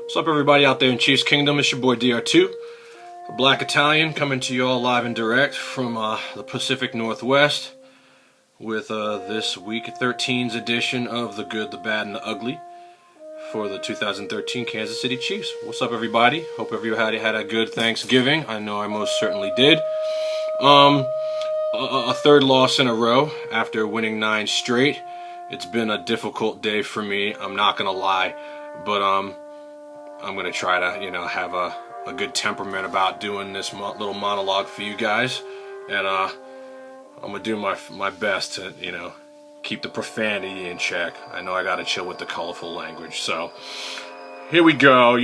What's up, everybody out there in Chiefs Kingdom? It's your boy DR2, the Black Italian, coming to you all live and direct from the Pacific Northwest with this Week 13's edition of The Good, the Bad, and the Ugly for the 2013 Kansas City Chiefs. What's up, everybody? Hope everybody had a good Thanksgiving. I know I most certainly did. A third loss in a row after winning 9 straight. It's been a difficult day for me, I'm not gonna lie, but I'm gonna try to, have a good temperament about doing this little monologue for you guys, and I'm gonna do my best to, keep the profanity in check. I know I gotta chill with the colorful language, so here we go.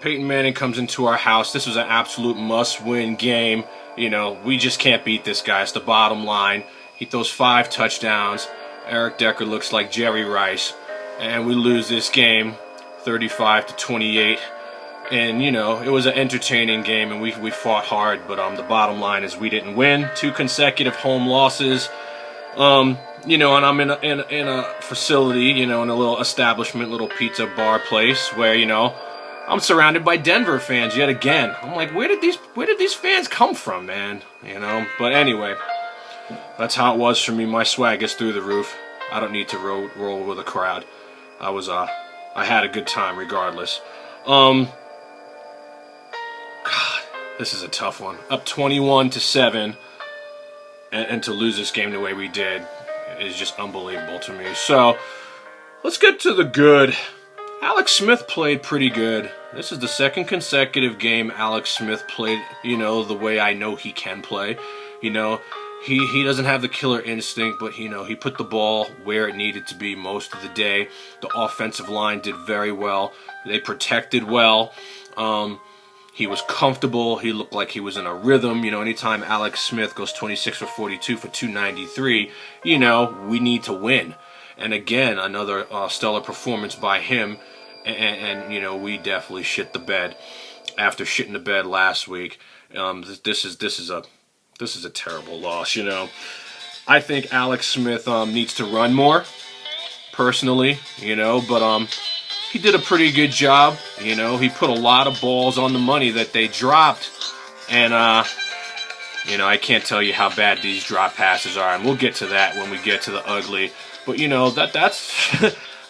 Peyton Manning comes into our house. This was an absolute must-win game. We just can't beat this guy. It's the bottom line. He throws 5 touchdowns. Eric Decker looks like Jerry Rice, and we lose this game 35-28. And it was an entertaining game, and we fought hard, but the bottom line is we didn't win. 2 consecutive home losses. And I'm in a facility, in a little establishment, little pizza bar place where, I'm surrounded by Denver fans yet again. I'm like, where did these fans come from, man? But anyway, that's how it was for me. My swag is through the roof. I don't need to roll with a crowd. I had a good time regardless. God, this is a tough one. Up 21-7, and to lose this game the way we did is just unbelievable to me. So let's get to the good. Alex Smith played pretty good. This is the 2nd consecutive game Alex Smith played, the way I know he can play. He doesn't have the killer instinct, but he put the ball where it needed to be most of the day. The offensive line did very well. They protected well. He was comfortable. He looked like he was in a rhythm. Anytime Alex Smith goes 26 for 42 for 293, we need to win. And again, another stellar performance by him. And we definitely shit the bed after shitting the bed last week. This is a terrible loss. I think Alex Smith needs to run more, personally. But he did a pretty good job. He put a lot of balls on the money that they dropped, and I can't tell you how bad these drop passes are, and we'll get to that when we get to the ugly. But that's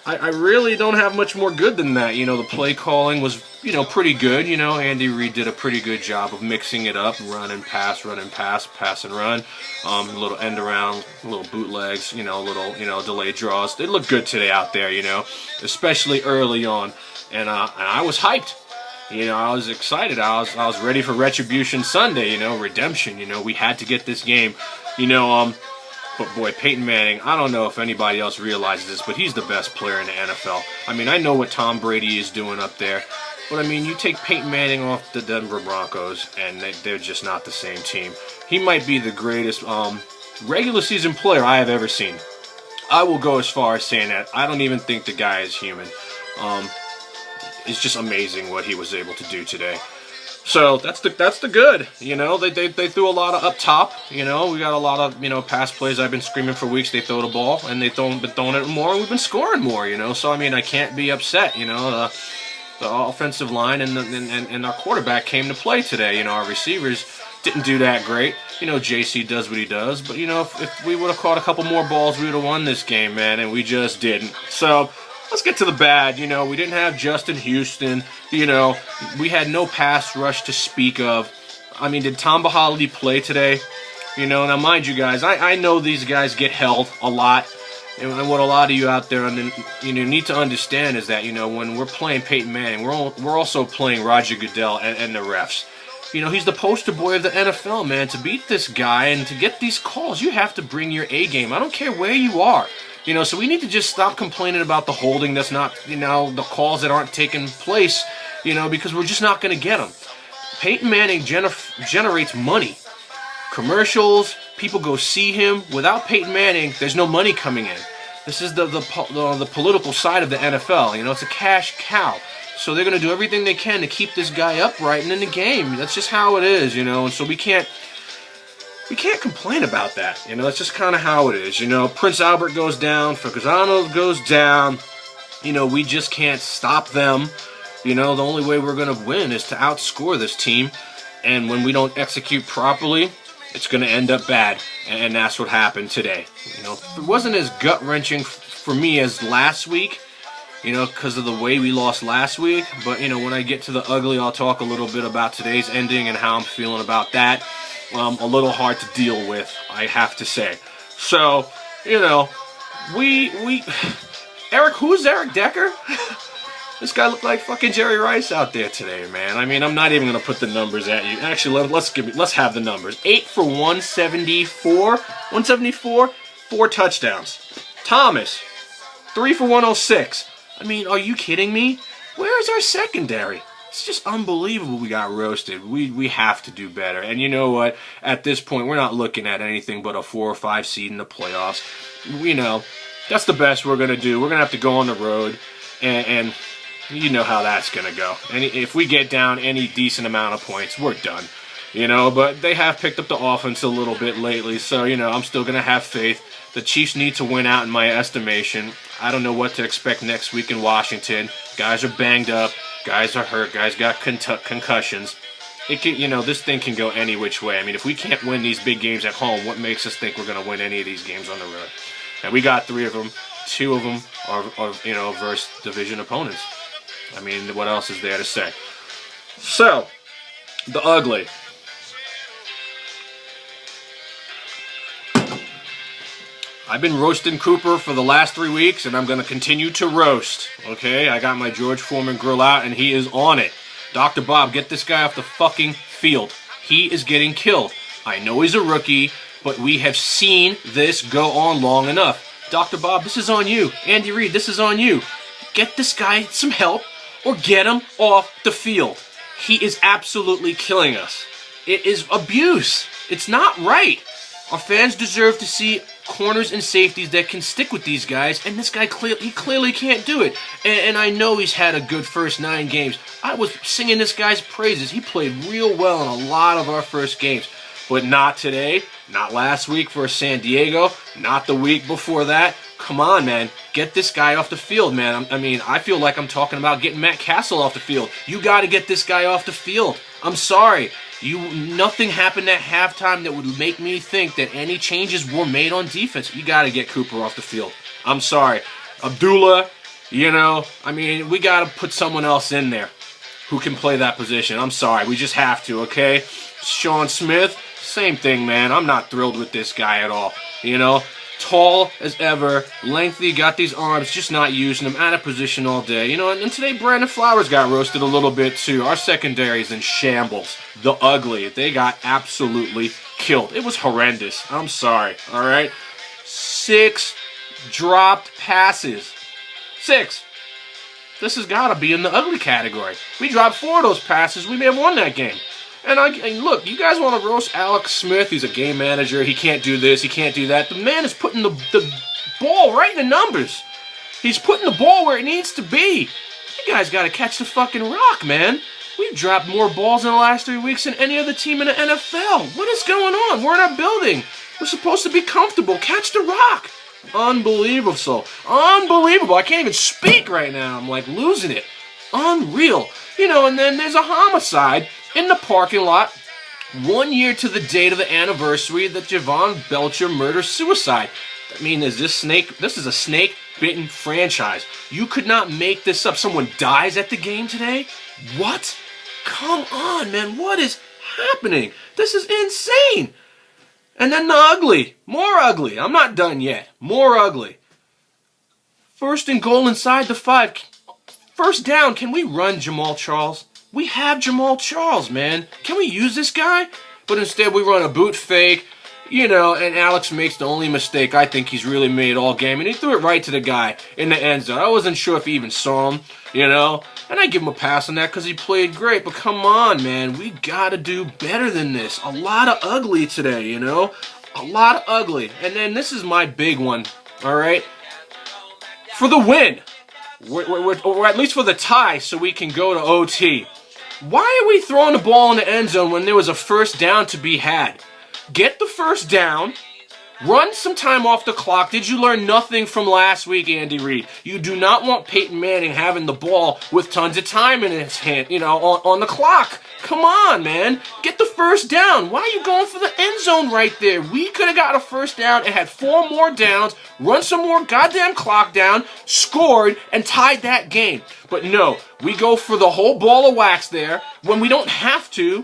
I really don't have much more good than that. The play calling was pretty good. Andy Reid did a pretty good job of mixing it up, run and pass, pass and run. A little end around, little bootlegs, little delayed draws. They look good today out there, especially early on. And I was hyped. I was excited. I was ready for Retribution Sunday. Redemption. We had to get this game. But boy, Peyton Manning, I don't know if anybody else realizes this, but he's the best player in the NFL. I know what Tom Brady is doing up there, but you take Peyton Manning off the Denver Broncos, and they're just not the same team. He might be the greatest regular season player I have ever seen. I will go as far as saying that. I don't even think the guy is human. It's just amazing what he was able to do today. So that's the good. They threw a lot of up top. We got a lot of pass plays. I've been screaming for weeks. They throw the ball, and they've been throwing it more, and we've been scoring more. So I can't be upset. The offensive line and our quarterback came to play today. Our receivers didn't do that great. JC does what he does, but if we would have caught a couple more balls, we would have won this game, man, and we just didn't. So let's get to the bad. We didn't have Justin Houston. We had no pass rush to speak of. Did Tom Bahali play today? Now mind you guys, I know these guys get held a lot. And what a lot of you out there need to understand is that, when we're playing Peyton Manning, we're also playing Roger Goodell and the refs. He's the poster boy of the NFL, man. To beat this guy and to get these calls, you have to bring your A game. I don't care where you are. So we need to just stop complaining about the holding that's not, the calls that aren't taking place, because we're just not going to get them. Peyton Manning generates money. Commercials, people go see him. Without Peyton Manning, there's no money coming in. This is the political side of the NFL. It's a cash cow. So they're going to do everything they can to keep this guy upright and in the game. That's just how it is, and so we can't complain about that. That's just kind of how it is. Prince Albert goes down, Fagazano goes down. We just can't stop them. You know, the only way we're going to win is to outscore this team. And when we don't execute properly, it's going to end up bad. And that's what happened today. You know, it wasn't as gut-wrenching for me as last week, you know, because of the way we lost last week. But, you know, when I get to the ugly, I'll talk a little bit about today's ending and how I'm feeling about that. A little hard to deal with, I have to say. So, you know, Eric, who's Eric Decker? This guy looked like fucking Jerry Rice out there today, man. I mean, I'm not even gonna put the numbers at you. Actually, let's have the numbers. 8 for 174, 4 touchdowns. Thomas, 3 for 106. I mean, are you kidding me? Where is our secondary? It's just unbelievable we got roasted. We have to do better. And you know what? At this point, we're not looking at anything but a 4 or 5 seed in the playoffs. You know, that's the best we're gonna do. We're gonna have to go on the road and you know how that's going to go. And if we get down any decent amount of points, we're done. You know, but they have picked up the offense a little bit lately, so, you know, I'm still going to have faith. The Chiefs need to win out in my estimation. I don't know what to expect next week in Washington. Guys are banged up. Guys are hurt. Guys got concussions. It can, you know, this thing can go any which way. I mean, if we can't win these big games at home, what makes us think we're going to win any of these games on the road? And we got 3 of them. 2 of them are you know, versus division opponents. I mean, what else is there to say? So, the ugly. I've been roasting Cooper for the last 3 weeks, and I'm going to continue to roast. Okay, I got my George Foreman grill out, and he is on it. Dr. Bob, get this guy off the fucking field. He is getting killed. I know he's a rookie, but we have seen this go on long enough. Dr. Bob, this is on you. Andy Reid, this is on you. Get this guy some help, or get him off the field. He is absolutely killing us. It is abuse. It's not right. Our fans deserve to see corners and safeties that can stick with these guys, and this guy clearly can't do it. And I know he's had a good first 9 games. I was singing this guy's praises. He played real well in a lot of our first games. But not today, not last week for San Diego, not the week before that. Come on, man. Get this guy off the field, man. I mean, I feel like I'm talking about getting Matt Castle off the field. You got to get this guy off the field. I'm sorry. Nothing happened at halftime that would make me think that any changes were made on defense. You got to get Cooper off the field. I'm sorry. Abdullah, you know, I mean, we got to put someone else in there who can play that position. I'm sorry. We just have to, okay? Sean Smith, same thing, man. I'm not thrilled with this guy at all, you know? Tall as ever, lengthy, got these arms, just not using them, out of position all day. You know, and today Brandon Flowers got roasted a little bit too. Our secondary is in shambles. The ugly. They got absolutely killed. It was horrendous. I'm sorry, all right? 6 dropped passes. 6. This has got to be in the ugly category. We dropped 4 of those passes. We may have won that game. And look, you guys want to roast Alex Smith. He's a game manager. He can't do this. He can't do that. The man is putting the ball right in the numbers. He's putting the ball where it needs to be. You guys got to catch the fucking rock, man. We've dropped more balls in the last 3 weeks than any other team in the NFL. What is going on? We're in our building. We're supposed to be comfortable. Catch the rock. Unbelievable. So unbelievable. I can't even speak right now. I'm like losing it. Unreal. You know, and then there's a homicide in the parking lot 1 year to the date of the anniversary that Javon Belcher murder-suicide. I mean, is this is a snake-bitten franchise. You could not make this up. Someone dies at the game today? What? Come on, man. What is happening? This is insane. And then the ugly. More ugly. I'm not done yet. More ugly. 1st and goal inside the 5. First down. Can we run Jamal Charles? We have Jamal Charles, man. Can we use this guy? But instead we run a boot fake, you know, and Alex makes the only mistake I think he's really made all game, and he threw it right to the guy in the end zone. I wasn't sure if he even saw him, you know, and I give him a pass on that because he played great, but come on, man. We got to do better than this. A lot of ugly today, you know, a lot of ugly. And then this is my big one, all right, for the win, or at least for the tie so we can go to OT. Why are we throwing the ball in the end zone when there was a first down to be had? Get the first down, Run some time off the clock. Did you learn nothing from last week, Andy Reid? You do not want Peyton Manning having the ball with tons of time in his hand, on the clock. Come on, man. Get the first down. Why are you going for the end zone right there? We could have got a first down and had 4 more downs, run some more goddamn clock down, scored, and tied that game. But no, we go for the whole ball of wax there when we don't have to.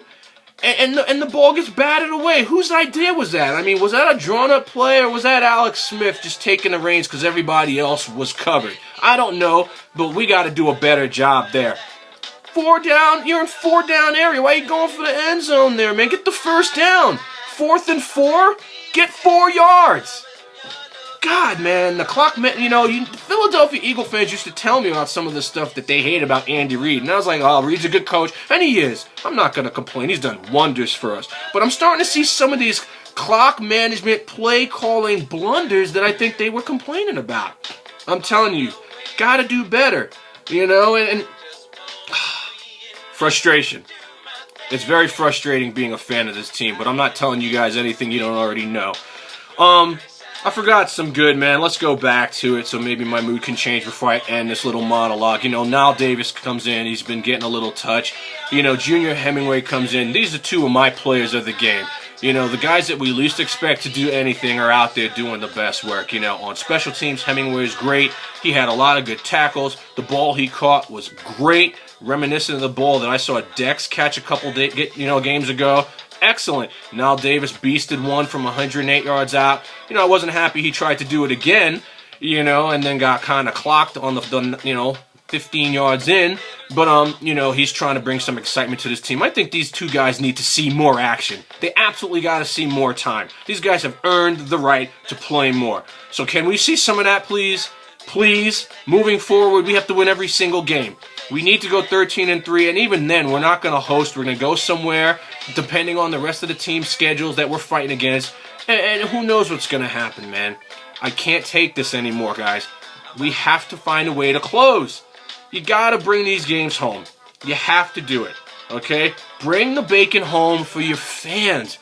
And the ball gets batted away. Whose idea was that? I mean, was that a drawn-up play, or was that Alex Smith just taking the reins because everybody else was covered? I don't know, but we got to do a better job there. 4 down, you're in 4 down area. Why are you going for the end zone there, man? Get the first down. 4th and 4, get 4 yards. God, man, the clock, Philadelphia Eagle fans used to tell me about some of the stuff that they hate about Andy Reid. And I was like, oh, Reid's a good coach. And he is. I'm not going to complain. He's done wonders for us. But I'm starting to see some of these clock management, play calling blunders that I think they were complaining about. I'm telling you, got to do better. And frustration. It's very frustrating being a fan of this team. But I'm not telling you guys anything you don't already know. I forgot some good, man. Let's go back to it so maybe my mood can change before I end this little monologue. Nile Davis comes in. He's been getting a little touch. Junior Hemingway comes in. These are 2 of my players of the game. The guys that we least expect to do anything are out there doing the best work. On special teams, Hemingway is great. He had a lot of good tackles. The ball he caught was great. Reminiscent of the ball that I saw Dex catch a couple games ago. Excellent. Nile Davis beasted one from 108 yards out. I wasn't happy he tried to do it again, and then got kind of clocked on the 15 yards in. But, he's trying to bring some excitement to this team. I think these 2 guys need to see more action. They absolutely got to see more time. These guys have earned the right to play more. So can we see some of that, please? Please. Moving forward, we have to win every single game. We need to go 13-3, and even then, we're not going to host. We're going to go somewhere, depending on the rest of the team's schedules that we're fighting against. And who knows what's going to happen, man. I can't take this anymore, guys. We have to find a way to close. You got to bring these games home. You have to do it, okay? Bring the bacon home for your fans.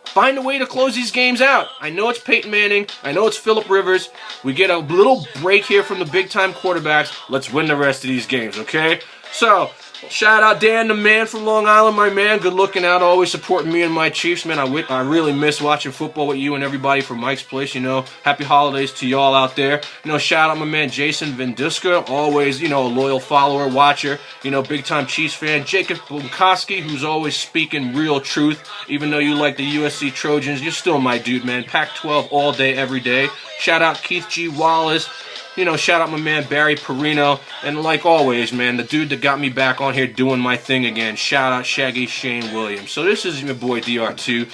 Find a way to close these games out. I know it's Peyton Manning. I know it's Phillip Rivers. We get a little break here from the big-time quarterbacks. Let's win the rest of these games, okay? So, shout out Dan the man from Long Island, my man. Good looking out, always supporting me and my Chiefs, man. I really miss watching football with you and everybody from Mike's Place, Happy holidays to y'all out there. Shout out my man Jason Venduska, always, a loyal follower, watcher, big-time Chiefs fan. Jacob Bunkowski, who's always speaking real truth. Even though you like the USC Trojans, you're still my dude, man. Pac-12 all day, every day. Shout out Keith G. Wallace. Shout out my man Barry Perino. And like always, man, the dude that got me back on here doing my thing again. Shout out Shaggy Shane Williams. So this is your boy DR2.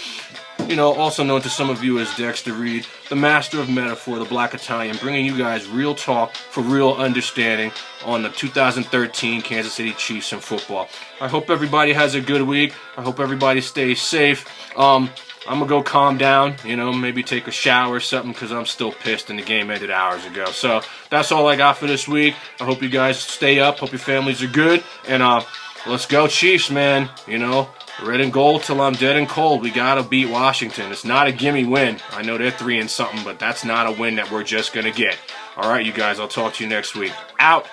Also known to some of you as Dexter Reed, the master of metaphor, the Black Italian, bringing you guys real talk for real understanding on the 2013 Kansas City Chiefs in football. I hope everybody has a good week. I hope everybody stays safe. I'm going to go calm down, maybe take a shower or something because I'm still pissed and the game ended hours ago. So that's all I got for this week. I hope you guys stay up. Hope your families are good. And let's go Chiefs, man. Red and gold till I'm dead and cold. We got to beat Washington. It's not a gimme win. I know they're 3 and something, but that's not a win that we're just going to get. All right, you guys, I'll talk to you next week. Out.